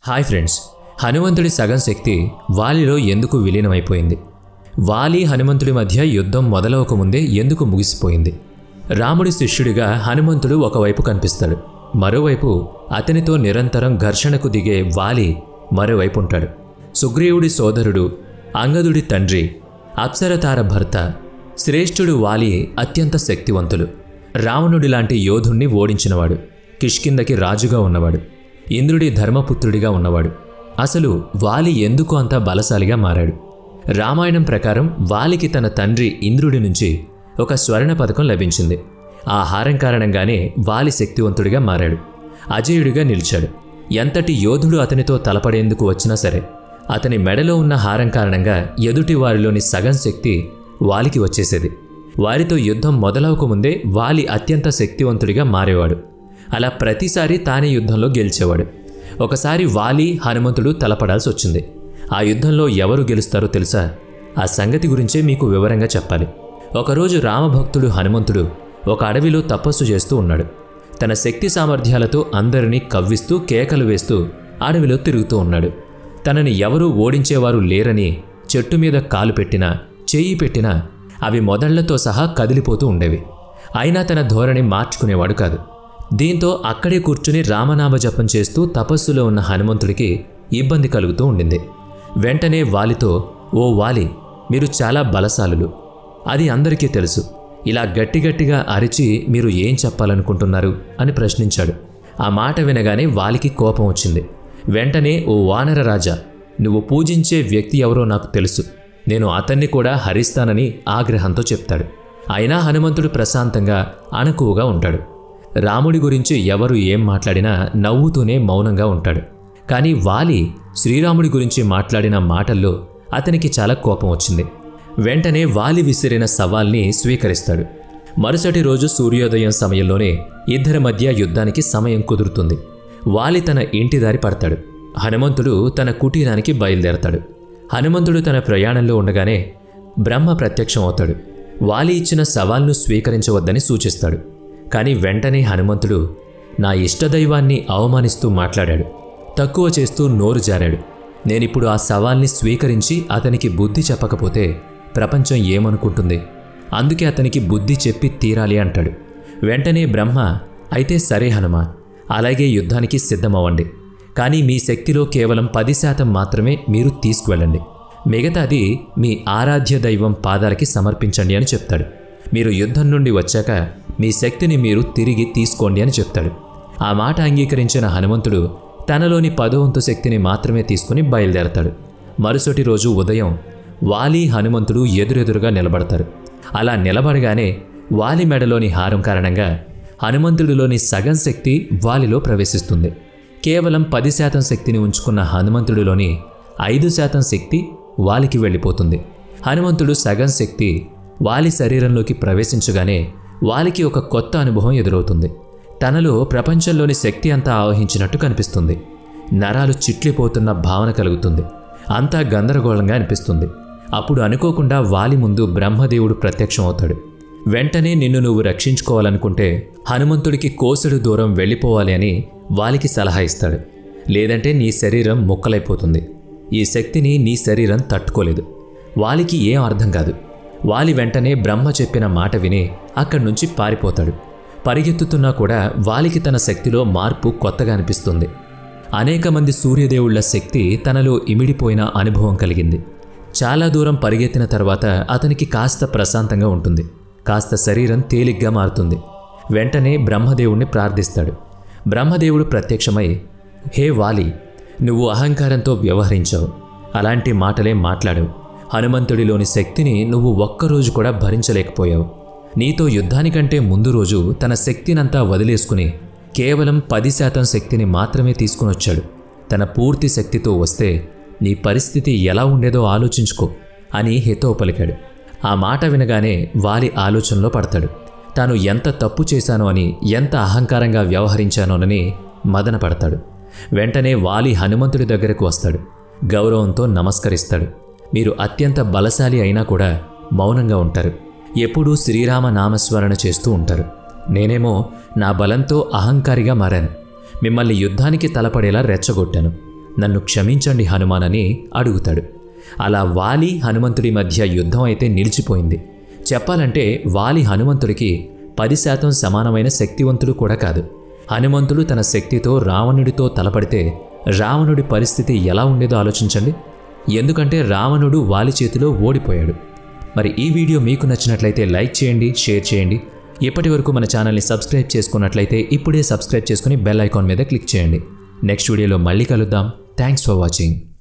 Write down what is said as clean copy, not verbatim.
Hi friends, హనుమంతుడి సగం శక్తి వాలిలో ఎందుకు విలీనమైపోయింది? వాలి హనుమంతుడి మధ్య యుద్ధం మొదలవకముందే ఎందుకు ముగిసిపోయింది? రాముడి శిష్యుడిగా హనుమంతుడు ఒకవైపు కనిపిస్తాడు, మరోవైపు అతనితో నిరంతరం ఘర్షణకు దిగే వాలి మరోవైపు ఉంటాడు. సుగ్రీవుడి సోదరుడు, అంగదుడి తండ్రి, అప్సరతార భర్త, శ్రేష్ఠుడు వాలి అత్యంత శక్తివంతులు. రావణుడి లాంటి యోధుణ్ణి ఓడించినవాడు, కిష్కిందకి రాజుగా ఉన్నవాడు, ఇంద్రుడి ధర్మపుత్రుడిగా ఉన్నవాడు. అసలు వాలి ఎందుకు అంత బలశాలిగా మారాడు? రామాయణం ప్రకారం వాలికి తన తండ్రి ఇంద్రుడి నుంచి ఒక స్వర్ణ పథకం లభించింది. ఆ హారం కారణంగానే వాలి శక్తివంతుడిగా మారాడు, అజేయుడిగా నిలిచాడు. ఎంతటి యోధుడు అతనితో తలపడేందుకు వచ్చినా సరే అతని మెడలో ఉన్న హారం కారణంగా ఎదుటి వారిలోని సగం శక్తి వాలికి వచ్చేసేది. వారితో యుద్ధం మొదలవకముందే వాలి అత్యంత శక్తివంతుడిగా మారేవాడు. అలా ప్రతిసారి తానే యుద్ధంలో గెలిచేవాడు. ఒకసారి వాలి హనుమంతుడు తలపడాల్సి వచ్చింది. ఆ యుద్ధంలో ఎవరు గెలుస్తారో తెలుసా? ఆ సంగతి గురించే మీకు వివరంగా చెప్పాలి. ఒకరోజు రామభక్తుడు హనుమంతుడు ఒక అడవిలో తపస్సు చేస్తూ ఉన్నాడు. తన శక్తి సామర్థ్యాలతో అందరినీ కవ్విస్తూ కేకలు వేస్తూ అడవిలో తిరుగుతూ ఉన్నాడు. తనని ఎవరూ ఓడించేవారు లేరని చెట్టు మీద కాలు పెట్టినా చెయ్యి పెట్టినా అవి మొదళ్లతో సహా కదిలిపోతూ ఉండేవి. అయినా తన ధోరణి మార్చుకునేవాడు కాదు. దీంతో అక్కడే కూర్చుని రామనామ జపం చేస్తూ తపస్సులో ఉన్న హనుమంతుడికి ఇబ్బంది కలుగుతూ ఉండింది. వెంటనే వాలితో, ఓ వాలి, మీరు చాలా బలశాలులు, అది అందరికీ తెలుసు. ఇలా గట్టిగట్టిగా అరిచి మీరు ఏం చెప్పాలనుకుంటున్నారు అని ప్రశ్నించాడు. ఆ మాట వినగానే వాలికి కోపం వచ్చింది. వెంటనే, ఓ వానర రాజా, నువ్వు పూజించే వ్యక్తి ఎవరో నాకు తెలుసు, నేను అతన్ని కూడా హరిస్తానని ఆగ్రహంతో చెప్తాడు. అయినా హనుమంతుడు ప్రశాంతంగా అణకువగా ఉంటాడు. రాముడి గురించి ఎవరు ఏం మాట్లాడినా నవ్వుతూనే మౌనంగా ఉంటాడు. కానీ వాలి శ్రీరాముడి గురించి మాట్లాడిన మాటల్లో అతనికి చాలా కోపం వచ్చింది. వెంటనే వాలి విసిరిన సవాల్ని స్వీకరిస్తాడు. మరుసటి రోజు సూర్యోదయం సమయంలోనే ఇద్దరి మధ్య యుద్ధానికి సమయం కుదురుతుంది. వాలి తన ఇంటి దారి పడతాడు. హనుమంతుడు తన కుటీరానికి బయలుదేరతాడు. హనుమంతుడు తన ప్రయాణంలో ఉండగానే బ్రహ్మ ప్రత్యక్షం అవుతాడు. వాలి ఇచ్చిన సవాల్ను స్వీకరించవద్దని సూచిస్తాడు. కానీ వెంటనే హనుమంతుడు నా ఇష్టదైవాన్ని అవమానిస్తూ మాట్లాడాడు, తక్కువ చేస్తూ నోరు జారాడు. నేనిప్పుడు ఆ సవాల్ని స్వీకరించి అతనికి బుద్ధి చెప్పకపోతే ప్రపంచం ఏమనుకుంటుంది? అందుకే అతనికి బుద్ధి చెప్పి తీరాలి అంటాడు. వెంటనే బ్రహ్మ, అయితే సరే హనుమ, అలాగే యుద్ధానికి సిద్ధమవ్వండి. కానీ మీ శక్తిలో కేవలం 10% మాత్రమే మీరు తీసుకువెళ్ళండి, మిగతాది మీ ఆరాధ్య దైవం పాదాలకి సమర్పించండి అని చెప్తాడు. మీరు యుద్ధం నుండి వచ్చాక మీ శక్తిని మీరు తిరిగి తీసుకోండి అని చెప్తాడు. ఆ మాట అంగీకరించిన హనుమంతుడు తనలోని 10వ వంతు శక్తిని మాత్రమే తీసుకుని బయలుదేరతాడు. మరుసటి రోజు ఉదయం వాలి హనుమంతుడు ఎదురెదురుగా నిలబడతారు. అలా నిలబడగానే వాలి మెడలోని హారం కారణంగా హనుమంతుడిలోని సగం శక్తి వాలిలో ప్రవేశిస్తుంది. కేవలం 10% శక్తిని ఉంచుకున్న హనుమంతుడిలోని 5% శక్తి వాలికి వెళ్ళిపోతుంది. హనుమంతుడు సగం శక్తి వాలి శరీరంలోకి ప్రవేశించగానే వాలికి ఒక కొత్త అనుభవం ఎదురవుతుంది. తనలో ప్రపంచంలోని శక్తి అంతా ఆవహించినట్టు కనిపిస్తుంది. నరాలు చిట్లిపోతున్న భావన కలుగుతుంది. అంతా గందరగోళంగా అనిపిస్తుంది. అప్పుడు అనుకోకుండా వాలి ముందు బ్రహ్మదేవుడు ప్రత్యక్షం అవుతాడు. వెంటనే నిన్ను నువ్వు రక్షించుకోవాలనుకుంటే హనుమంతుడికి కోసెడు దూరం వెళ్ళిపోవాలి అని వాలికి సలహా ఇస్తాడు. లేదంటే నీ శరీరం ముక్కలైపోతుంది. ఈ శక్తిని నీ శరీరం తట్టుకోలేదు. వాలికి ఏం అర్థం కాదు. వాలి వెంటనే బ్రహ్మ చెప్పిన మాట విని అక్కడి నుంచి పారిపోతాడు. పరిగెత్తుతున్నా కూడా వాలికి తన శక్తిలో మార్పు కొత్తగా అనిపిస్తుంది. అనేక మంది సూర్యదేవుళ్ల శక్తి తనలో ఇమిడిపోయిన అనుభవం కలిగింది. చాలా దూరం పరిగెత్తిన తర్వాత అతనికి కాస్త ప్రశాంతంగా ఉంటుంది. కాస్త శరీరం తేలిగ్గా మారుతుంది. వెంటనే బ్రహ్మదేవుణ్ణి ప్రార్థిస్తాడు. బ్రహ్మదేవుడు ప్రత్యక్షమై, హే వాలి, నువ్వు అహంకారంతో వ్యవహరించావు, అలాంటి మాటలే మాట్లాడావు. హనుమంతుడిలోని శక్తిని నువ్వు ఒక్కరోజు కూడా భరించలేకపోయావు. నీతో యుద్ధానికంటే ముందు రోజు తన శక్తినంతా వదిలేసుకుని కేవలం 10% శక్తిని మాత్రమే తీసుకునొచ్చాడు. తన పూర్తి శక్తితో వస్తే నీ పరిస్థితి ఎలా ఉండేదో ఆలోచించుకో అని హితవు పలికాడు. ఆ మాట వినగానే వాలి ఆలోచనలో పడతాడు. తాను ఎంత తప్పు చేశానో అని, ఎంత అహంకారంగా వ్యవహరించానోనని మదన పడతాడు. వెంటనే వాలి హనుమంతుడి దగ్గరకు వస్తాడు. గౌరవంతో నమస్కరిస్తాడు. మీరు అత్యంత బలశాలి అయినా కూడా మౌనంగా ఉంటారు. ఎప్పుడూ శ్రీరామ నామస్మరణ చేస్తూ ఉంటారు. నేనేమో నా బలంతో అహంకారిగా మారాను. మిమ్మల్ని యుద్ధానికి తలపడేలా రెచ్చగొట్టాను. నన్ను క్షమించండి హనుమాన్ అని అడుగుతాడు. అలా వాలి హనుమంతుడి మధ్య యుద్ధం అయితే నిలిచిపోయింది. చెప్పాలంటే వాలి హనుమంతుడికి 10% సమానమైన శక్తివంతుడు కూడా కాదు. హనుమంతుడు తన శక్తితో రావణుడితో తలపడితే రావణుడి పరిస్థితి ఎలా ఉండేదో ఆలోచించండి. ఎందుకంటే రావణుడు వాలి చేతిలో ఓడిపోయాడు. మరి ఈ వీడియో మీకు నచ్చినట్లయితే లైక్ చేయండి, షేర్ చేయండి. ఇప్పటి వరకు మన ఛానల్ని సబ్స్క్రైబ్ చేసుకున్నట్లయితే ఇప్పుడే సబ్స్క్రైబ్ చేసుకుని బెల్ ఐకాన్ మీద క్లిక్ చేయండి. నెక్స్ట్ వీడియోలో మళ్ళీ కలుద్దాం. Thanks for watching.